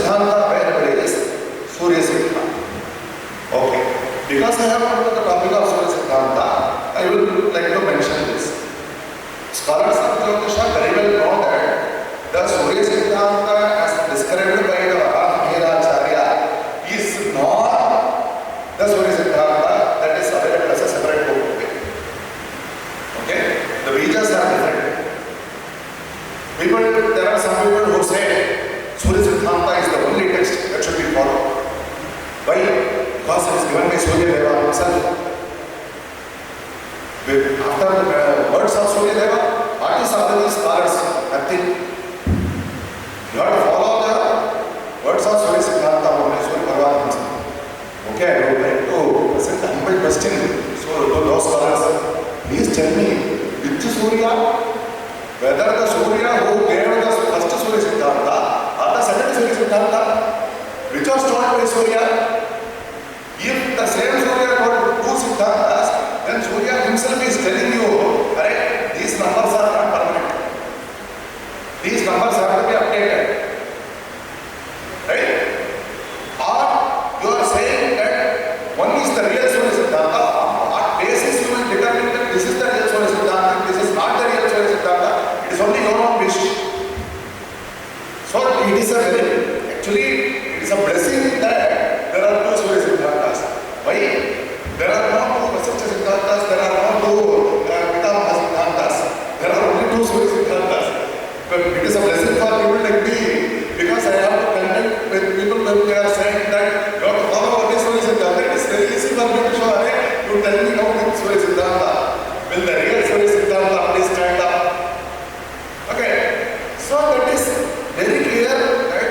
Siddhanta where is Surya Siddhanta. Okay. Because I have come to the topic of Surya Siddhanta, I would like to mention this. Scholars of Jyotisha very well know that the Surya Siddhanta as described by the Acharya is not the Surya Siddhanta that is available as a separate book. Okay? The Vedas are different. There are some people who say Surya Siddhanta is the only text that should be followed. Why? Because it is given by Surya Deva himself. After the words of Surya Deva, what is other than scholars? Nothing. You have to follow the words of Surya Siddhanta only, Surya Bhagavan himself. Okay, I would like to present a humble question. So, to those scholars, please tell me, which Surya? Whether the Surya who gave the first Surya Siddhanta or the second Surya Siddhanta, which was told by Surya, if the same Surya told two Siddhantas, then Surya himself is telling you, correct, these numbers are not permanent. These numbers have to be updated. Right? Or you are saying that one is the real Surya Siddhanta, on what basis you will determine that this is the real Surya Siddhanta, this is not the real Surya Siddhanta. It is only your own wish. So it is it is a blessing that there are two Surya Siddhantas. Why? There are no two Vasishtha Siddhantas, there are no two Pitamaha Siddhantas. There are only two Surya Siddhantas. But it is a blessing for people like me, because I have to connect with people when they are saying that you have to follow only Surya Siddhanta. It is very easy for me to show, you tell me now which Surya Siddhanta. Will the real Surya Siddhanta please stand up? Okay, so that is very clear that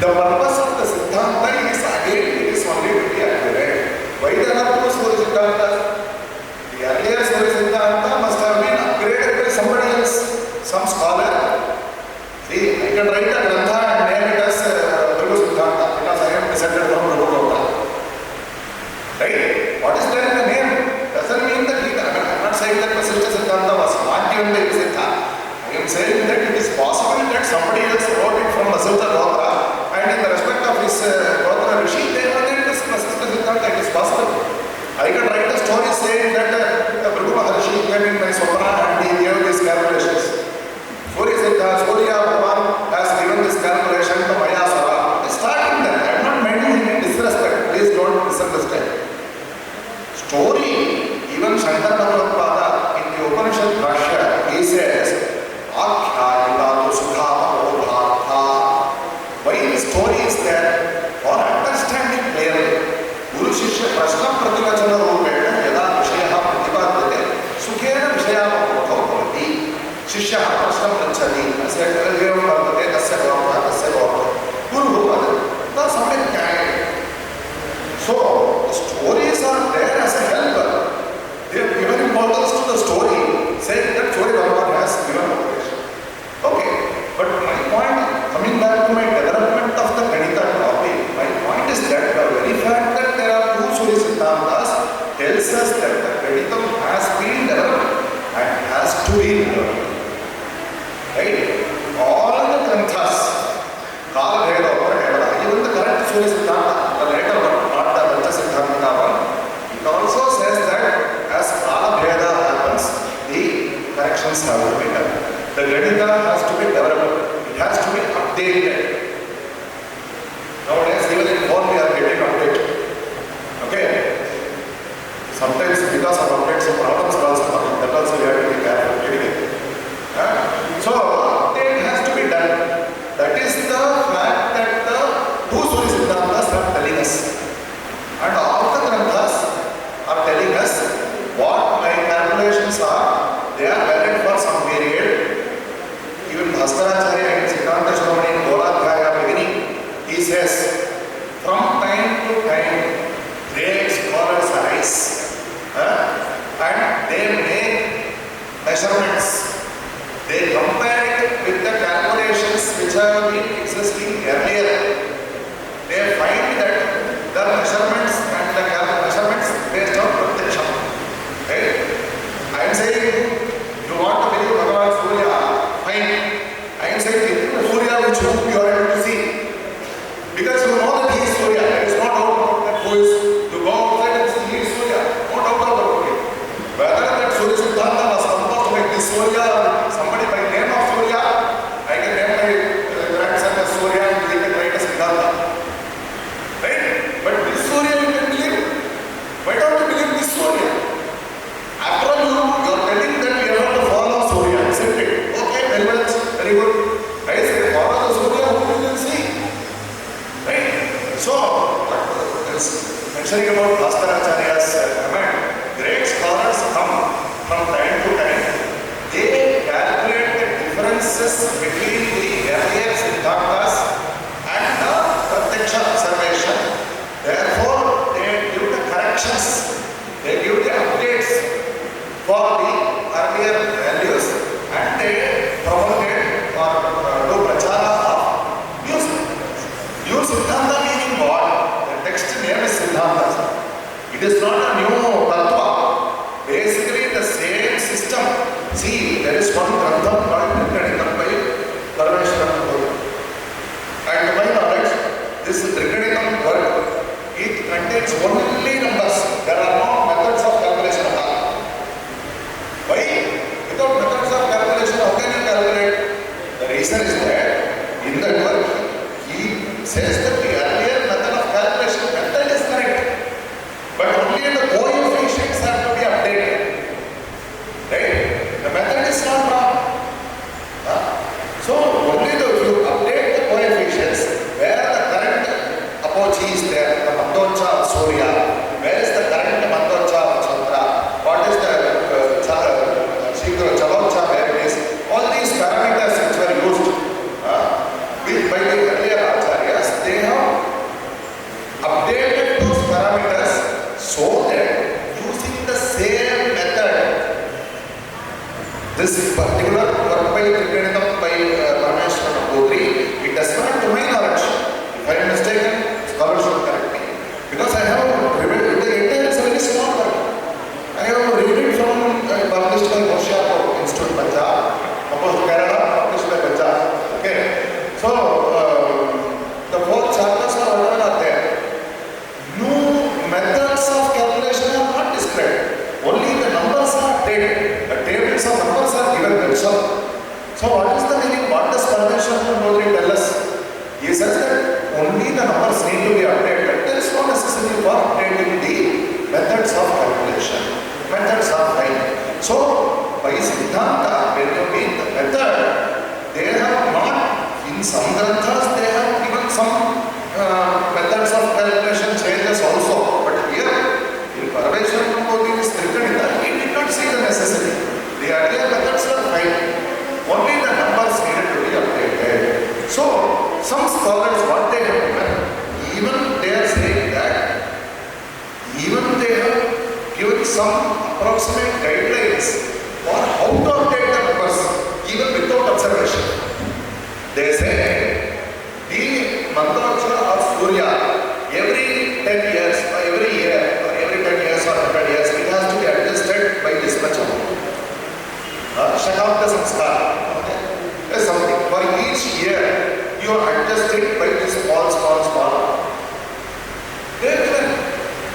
the purpose of the Siddhanta is again, it is only to be accurate. Why there are two Surya Siddhantas? The earlier Surya Siddhanta must have been upgraded by somebody else, some scholar. See, I can write a grantha and name it as Surya Siddhanta because I am descended from Prabhu. Right? What is there in the name? Doesn't mean that I am not saying that Vasishtha Siddhanta was not given by Vasishtha. I am saying that it is possible that somebody else wrote it from Vasishtha Gotra, and in the respect of his Gotra Rishi, they have named this Vasishtha Siddhanta. It is possible. I can write a story saying that Bhrigu Maharishi came in my Swapna and he gave these calculations. Surya Bhagavan has given this calculation to Mayasura. Starting there, I am not meaning in disrespect. Please don't misunderstand. Story, even Shankara Bhagavad in the Upanishad Bhashya, he says, Akhyayita Sukha Bodhartha. Why the story is there? For understanding clearly. Guru Shishya Prashna Prativachana Rupena Yada Vishaya Pratipadate Sukhena Vishaya Bhavati Shishya Prashna Prachadi Asya Evam Bhavate Tasya Bhavata Tasya Bhavata Guru Bhavata. That's something kind. So, the stories are there as a helper. They have given importance to the story, saying that Surya Bhagavan has given motivation. Okay, but my point, coming back to my development of the Ganita topic, my point is that the very fact that there are two Surya Siddhantas tells us that the Ganitam has been developed and has to be developed. Right? All the Granthas, Kala Bheda or whatever, even the current Surya Siddhanta, the later one, not the Vajra Siddhanta one, it also says that as Kala Bheda happens, the corrections have to be done. The Ganita has to be developed, it has to be updated. Nowadays, even in phone, we are getting updated. Okay? Sometimes, because of updates, some problems are also coming. That also, we have to be careful. So, update has to be done. That is the fact that the two Surya Siddhantas are telling us. And all the Granthas are telling us what my calculations are. They are valid for some period. Even Bhaskaracharya in Siddhanta Shravani in Goladhyaya beginning, he says, from time to time, great scholars arise and they make measurements. They compare it with the calculations which have been existing earlier. They find that the measurements and the measurements based on protection. Right? I am saying, you want to believe Bhagavan Surya, fine. I am saying, the Surya which you are able to see. Because you know that he is Surya. There is no doubt about that who is. You go outside and see he is Surya. No doubt about it. Whether that Surya Siddhanta was composed by this Surya or somebody by name of Surya, I can name my grandson as Surya and he can write as Siddhanta. Right? But this Surya you can believe. Why don't you believe this Surya? After all, you are telling that we have to follow Surya, isn't it? Okay, very much, very good. I say follow the Surya who you can see. Right? So, mentioning about Bhaskaracharya's comment, great scholars come from time to time. They calculate the differences between the earlier Siddhantas and the Pratyaksha observation. Therefore, they give the corrections, they give the updates for the earlier values and they promulgate or do prachara of new Siddhanta. New Siddhanta meaning what? The text name is Siddhanta. It is not a new tattva. Basically the same system. See, there is one grantham called Trikaditam by Parameshwaran. And to my knowledge, this Trikaditam work, it contains only numbers. There are no methods of calculation at all. Why? Without methods of calculation, how can you calculate? The reason is that in that work, he says that the earlier method of calculation method is correct. But only the coefficients have to be updated. Right? The method is not wrong. So only if you update the coefficients, where the current apogee is there, the Mandocha of Surya, where is the current Mandocha of Chandra, what is the Chalocha where it is, all these parameters which were used by the earlier Acharyas, they have updated those parameters so that using the same method, this particular work by Trikaditam by Parameshwaran Bodri, it does not to my knowledge. If I am mistaken, scholars should correct me. Because I have read the entire, it's a very small work. I have read it from published by Hoshiarpur Institute, Punjab, opposed Kerala, published by Punjab. Okay. So, the 4 chapters are whatever are there. New methods of calculation are not described. Only the numbers are updated. The tables of numbers are given themselves. So what is the meaning? What does Parameshwaran Bodri tell us? He says that only the numbers need to be updated. There is no necessity for updating the methods of calculation. Methods are fine. So by Siddhanta, when you mean the method, they have not, in some granthas, they have given some methods of calculation changes also. But here, in Parameshwaran Bodri's Trikaditam, he did not see the necessity. The earlier methods were fine. Only the numbers needed to be updated. So, some scholars, what they have given, even they are saying that, even they have given some approximate guidelines for how to update the numbers, even without observation. They say, the Mantrocha of Surya, every 10 years, or every year, or every 10 years or 100 years, it has to be adjusted by this much amount. Shakabda Samskar. Okay. Something. For each year, you adjust it by this small.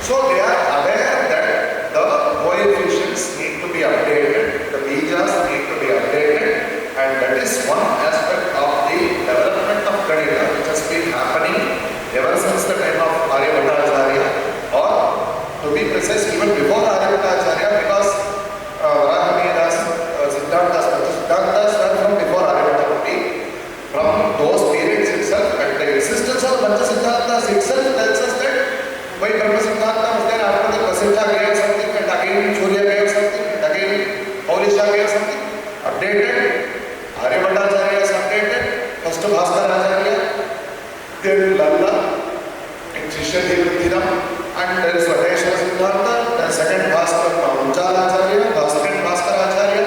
So they are aware that the coefficients need to be updated, the bijas need to be updated, and that is one aspect of the development of Ganita which has been happening ever since the time of Aryabhatta, or to be precise, even before Aryabhatta, because Siddhantas were from before Aryabhatta. From those periods itself, and the existence of Pancha Siddhantas itself tells us that why Brahma Siddhanta was there, after the Vasishtha gave something, and again Surya gave something, and again Paulisha gave something. Updated, Aryabhatta is updated, first Bhaskaracharya, then Lalla, and Shishyadevatinam, and there is Vateshwara Siddhanta, then second Bhaskaracharya, second Bhaskaracharya.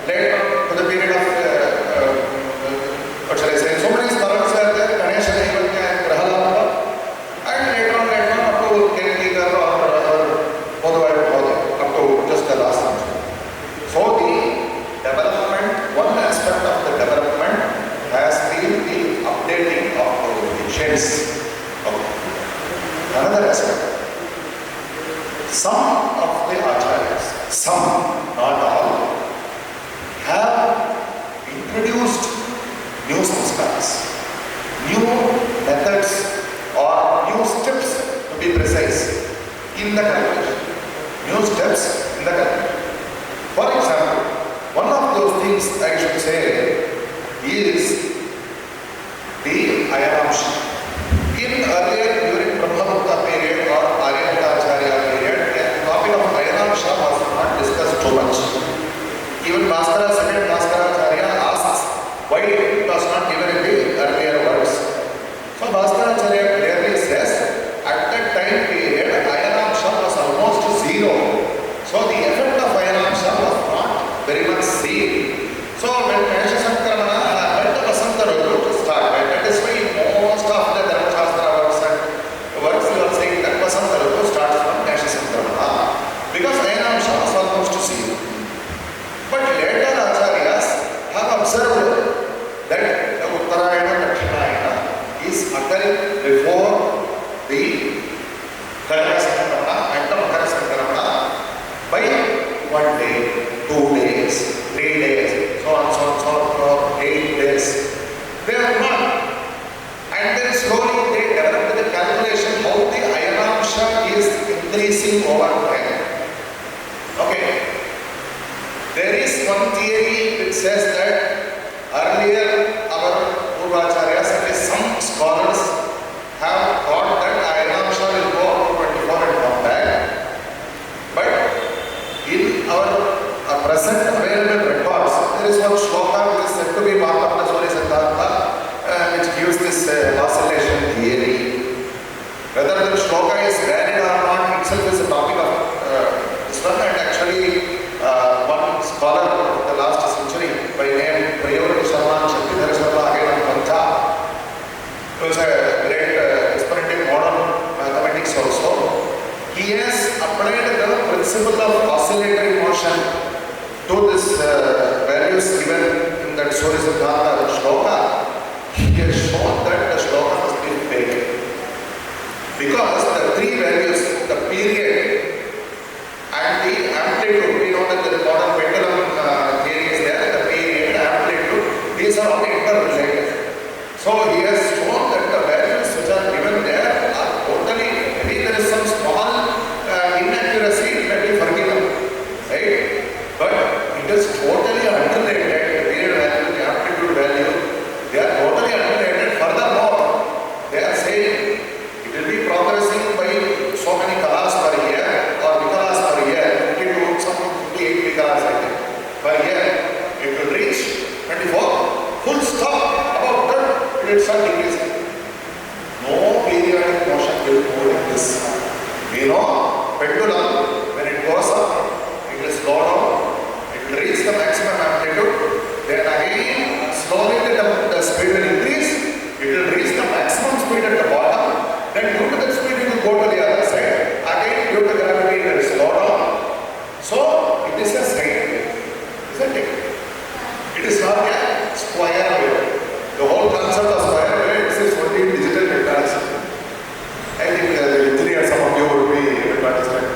Later to the period of, what shall I say, so many scholars were there, Ganesha Devatya and Grahalapa, and later on up to Kentikar or Bodhavaya, up to just the last century. So the development, one aspect of the development has been the updating of coefficients. another aspect. Some of the acharyas, some, not all, have introduced new sanskars, new methods or new steps, to be precise, in the calculation. New steps in the calculation. For example, one of those things I should say is the Ayanamsha. In earlier, during Brahmagupta period or Aryabhata period, the topic of Ayanamsha was not discussed too much. Even Bhaskara, second Bhaskaracharya asks why it was not given in the earlier words. So Bhaskaracharya clearly says, at that time period, Ayanamsha was almost zero. So the effect of Ayanamsha was not very much seen. So when Mesha Sankramana had the Vasanta Rutu to start, that is why most of the Dharma Shastra works and works you are saying that Vasanta Rutu starts from Mesha Sankramana, because Ayanamsha was almost zero. But later Acharyas have observed that the Uttarayana Dakshinayana is occurring before the Karaka Sankramana and the Makara Sankramana by 1 day, 2 days, 3 days, so on, so on, so on, for 8 days. They are not. And then slowly they develop the calculation how the Ayanamsha is increasing over time. Okay. There is one theory which says that earlier our Purvacharyas and some scholars have thought that Ayanamsha will go up to 24 and come back. But in our present available records, there is one shloka which is said to be part of the Surya Siddhanta which gives this oscillation theory. Whether the shloka is valid or not itself is a topic of this one, and actually one scholar of the last century by name Priyavara Sharma Shaktidhara Sharma again on Punjab, who is a great exponent in modern mathematics also. He has applied the principle of oscillatory motion to this values given in that Surya Siddhanta shloka. He has shown that the shloka must be fake, because the three values, the period and the amplitude, we know that the modern pendulum theory is there, the period, amplitude, these are all interrelated. So he has shown that the values which are given there are totally, maybe there is some small inaccuracy, it may be forgiven, right? But it is totally unrelated, the period value, the amplitude value, they are totally unrelated. Furthermore, they are saying it will be progressing by so many kalas per year or vikalas per year, 52, something 58 vikalas I think per year. It will reach 24, full stop. About that, it will start decreasing. No periodic motion will go like this. We know pendulum, when it goes up, it will slow down, it will reach the maximum amplitude, then again slowly the speed will increase, it will reach the maximum speed at the bottom, then due to that speed it will go to the other side, again due to gravity it will slow down. So it is a sine wave, isn't it? It is not a square wave. The whole concept of square wave exists only in digital mechanism. I think the engineer, some of you would be able to understand.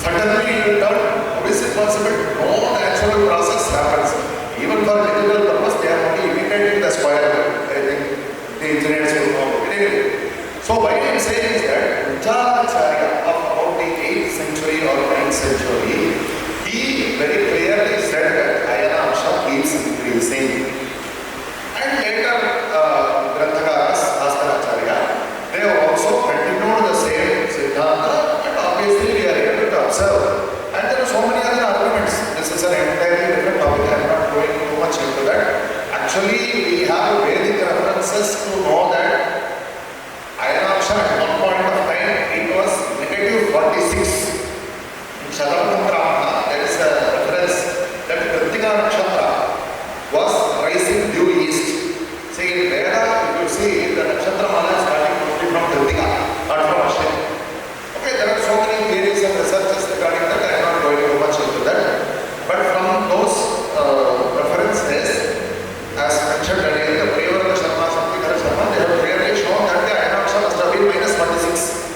Suddenly it will turn. How is it possible? No natural process happens. Even for digital purpose, they are only imitating the square wave. I think the engineers will know. Anyway, so what I am saying is that Ujjalacharya of about the 8th century or 9th century, he very clearly said that Ayanamsha keeps increasing. And later, Granthakaras, Bhaskaracharya, they have also continued the same Siddhanta, and obviously we are able to observe. And there are so many other arguments. This is an entirely different topic. I am not going too much into that. Actually, we have Vedic references to know that Ayanamsha at one point of time, it was negative 46. In Shalamantrama, there is a reference that Kritika Nakshatra was rising due east. See, in Veda, if you see, the Nakshatra Mala is starting mostly from Kritika, not from Ashwini. Okay, there are so many theories and researches regarding that, I am not going too much into that. But from those references, as mentioned earlier, the Priyavara Sharma, Shaktidhara Sharma, they have clearly shown that the Ayanamsha must have been minus 46.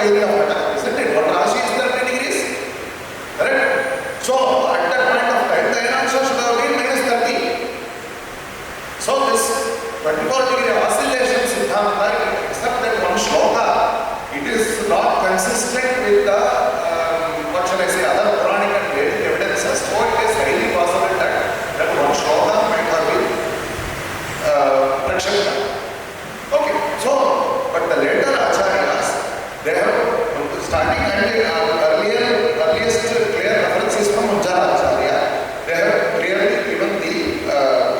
area of attack, isn't it? What Rashi is 30 degrees? Correct? So at that point of time, the inertia should have been minus 30. So this 24-degree oscillation Siddhanta, except that one shloka, it is not consistent with the, what shall I say, other Puranic and Vedic evidences. So it is highly possible that one shloka might have been Prakshita. Okay, so, but the later Acharyas, they have, starting and earliest clear references from Ujjala Acharya, they have clearly given the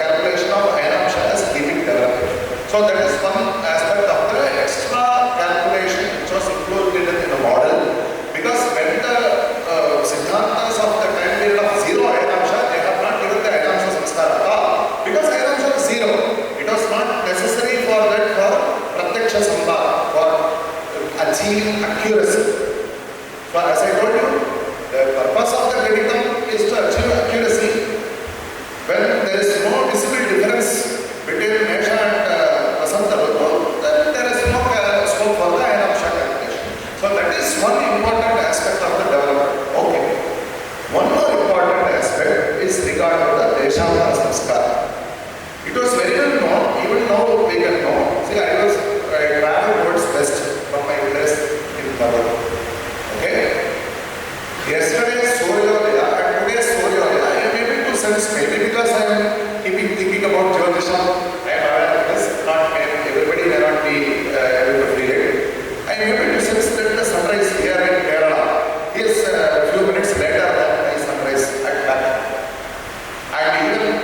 calculation of Ainamsha as giving development. So that is one aspect of the extra calculation which was included in the model, because when the Siddhantas of the time period of zero Ainamsha, they have not given the Ainamsha samskara at all, because Ainamsha is zero. It was not necessary for that for Pratyaksha Sambhara, for achieving accuracy. So as I told you, the purpose of the Gaditam is to achieve accuracy. When there is no visible difference between Mesha and Vasanta Rutu, then there is no scope for the Ainamsha calculation. So that is one important aspect of the development. Okay. One more important aspect is regarding the Deshantara Samskara. It was very well known, even now we can know. See, I traveled towards west from my place in Tamil. Okay? Yesterday Suryodaya and today Suryodaya, I am able to sense, maybe because I am thinking about Jyotisham, I am aware of this, not everybody may not be able to feel it. I am able to sense that the sunrise here in Kerala is a few minutes later than the sunrise at back. And even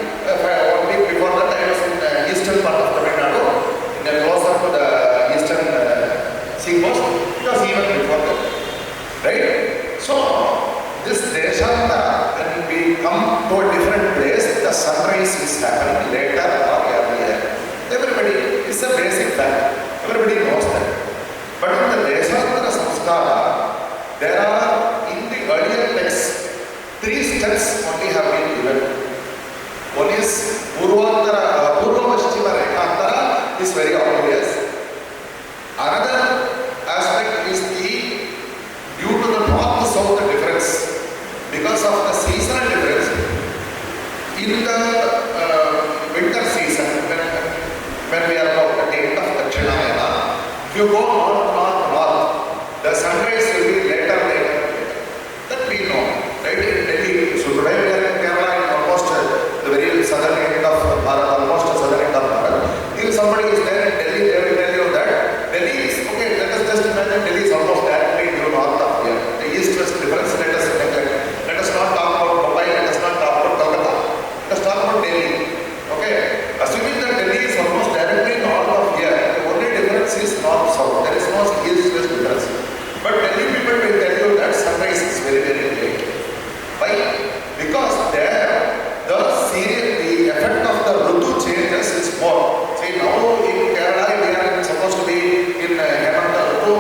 before that, I was in the eastern part of Tamil Nadu, closer to the eastern seacoast. It was even before that. Right? So, this Deshantara, when we come to a different place, the sunrise is happening later or earlier. Everybody, it's a basic fact. Everybody knows that. But in the Deshantara Samskara, there are, in the earlier texts, 3 steps only have been given. One is Purva Paschima Rekantara is very obvious. Another aspect is due to the north-south difference, because of the seasonal difference. In the winter season, when we are about at the end of Dakshinayana, if you go north, the sunrise will be later. That we know, right? In Delhi, so today we are in Kerala, in almost the very southern end of Bharat, almost the southern end of Bharat. If somebody is there in Delhi, they will tell you that Delhi is, okay, let us just imagine Delhi is almost directly due north of here. The east-west difference, let us neglect. Let us not talk about Mumbai, let us not talk about Kolkata. Let us talk about Delhi. Okay, assuming that Delhi is almost directly north of here, the only difference is north-south. There is no east-west difference. But Delhi people will tell you that sunrise is very, very late. Why? Because there, the effect of the Rutu changes is more. See, now in Kerala, we are supposed to be in Hemanta Rutu.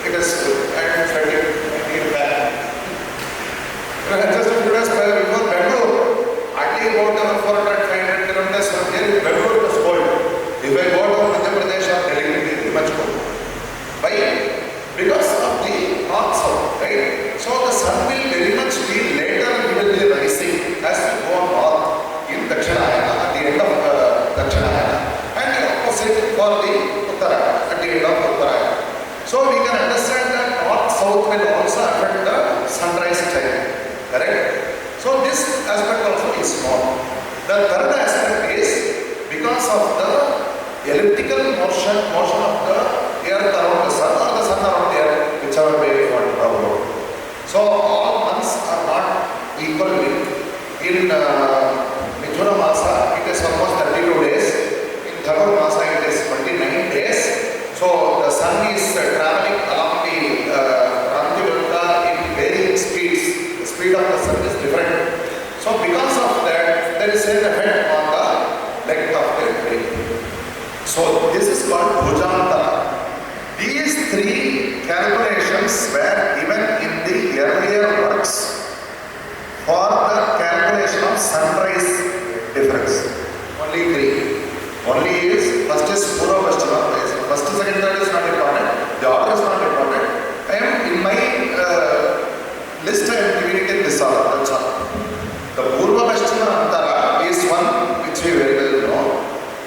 It is, I am fretting, I need back. Just a few days before Bangalore, hardly about 400, 500 kilometers from here, Bangalore was cold. If I go to Madhya Pradesh or Delhi, it will be much cold. Why? Because of the north-south, right? So the sun will very much be later, it will be rising as we go north in Dakshinayana, at the end of Dakshinayana, and the opposite for the Uttarayana, at the end of Uttarayana. So we can understand that north-south will also affect the sunrise time, correct? So this aspect also is known. The third aspect is because of the elliptical motion of the earth around the sun or the sun around the earth, whichever way we want to talk about. So all months are not equal. In Mithuna Masa, it is almost 32 days. In Dharma Masa, it is 29 days. So the sun is traveling along the Rantivrata in varying speeds. The speed of the sun is different. So because of that, there is an effect on the length of the day. So this is called Bhujantara. These 3 calculations were given in the earlier works for the calculation of sunrise difference. Only 3. Only is, first is Purva Paschima, first, second, third is not important. The order is not important. I am in my list, I am giving it in this order. That's all. The Purva Paschima Antara is one which we very well know.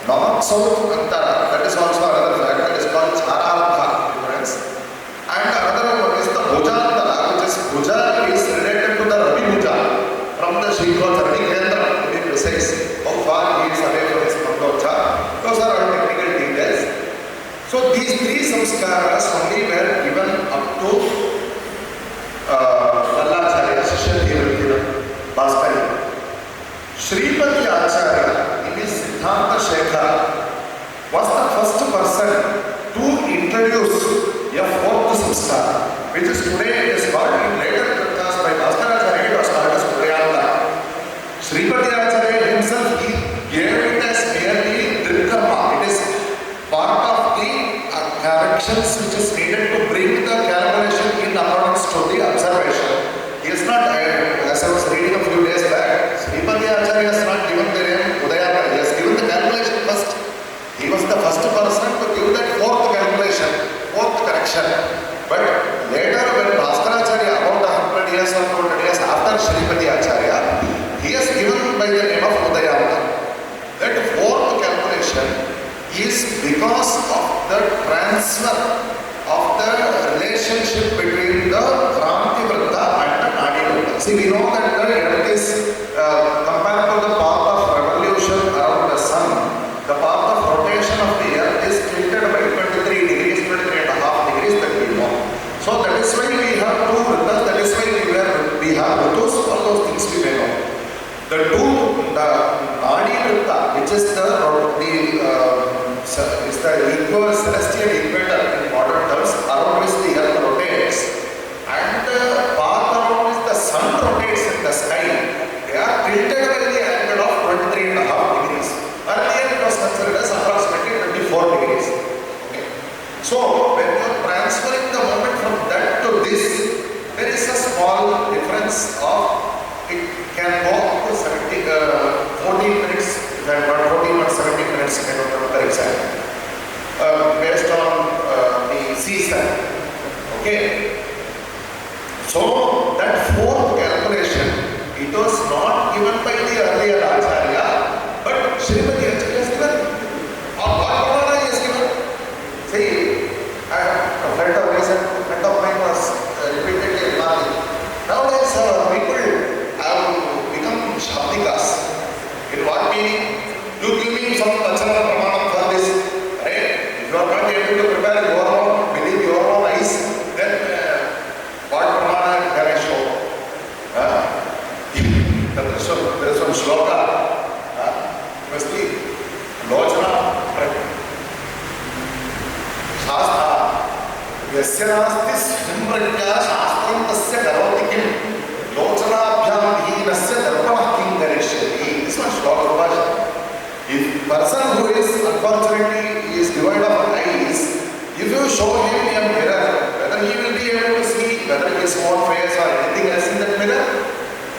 North South Antara, that is also another fact, that is called Charartha difference. And another one is the Bhuja Antara, which is Bhuja is related to the Ravi Bhuja from the Shikha Dharani Kendra, to be precise. How far he is away from his Mandocha. Those are all technical details. So these three samskaras only were given up to Vallacharya, Shishya Devakira, Bhaskari. Shripati Acharya, in his Siddhanta Shekhara, was the first person to introduce a fourth samskara, which is today it is called in later Granthas by Bhaskaracharya, it was called as Prayanta. Shripati Acharya himself, he gave it as merely Dritkarma. It is part of the corrections which is needed to bring the calculation in accordance to the observation. He is not, as I was reading a few days back, Sripati Acharya has not given the name Udayana. He has given the calculation first. He was the first person to give that fourth calculation, fourth correction. But later when Bhaskaracharya, about 100 years or 200 years after Sripati Acharya, he has given by the name of Udayana. That fourth calculation is because of the transfer of the relationship between the Kranti Vrata and the Nadi Vrata. See, we know that the earth is compared to the path of revolution around the sun, the path of rotation of the earth is tilted by 23 degrees, 23.5 degrees that we know. So that is why we have two Vratas, that is why we have Ritus, all those things we may know. The Nadi Vrata, which is the celestial equator in modern terms, around which the earth rotates, and the path around which the sun rotates in the sky, they are tilted by the angle of 23.5 degrees. Earlier it was considered as approximately 24 degrees. Okay. So when you are transferring the moment from that to this, there is a small difference of, it can go up to 14 minutes, if I am not 14 or 17 minutes, I don't remember exactly. Based on the season. Okay. So that fourth calculation, it was not given by the earlier Acharya, but Srimati Acharya has given. Or what he has given. See, a friend of mine was repeatedly remarking. Nowadays people have become Shabdikas. In what meaning? You give me some Vachana Pramanam for this. If you are not able to prepare your own, believe your own eyes, then what pramana can I show? There is some shloka. Must be Lochana Shastra. Yasya nasti smritya shastram tasya karoti kim. Lochana abhyam hinasya darpanah kim garishyati. This one shloka Bhasha. If person who is unfortunately is devoid of eyes, if you show him a mirror, whether he will be able to see whether his own face or anything else in that mirror,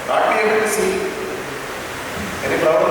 not be able to see. Any problem?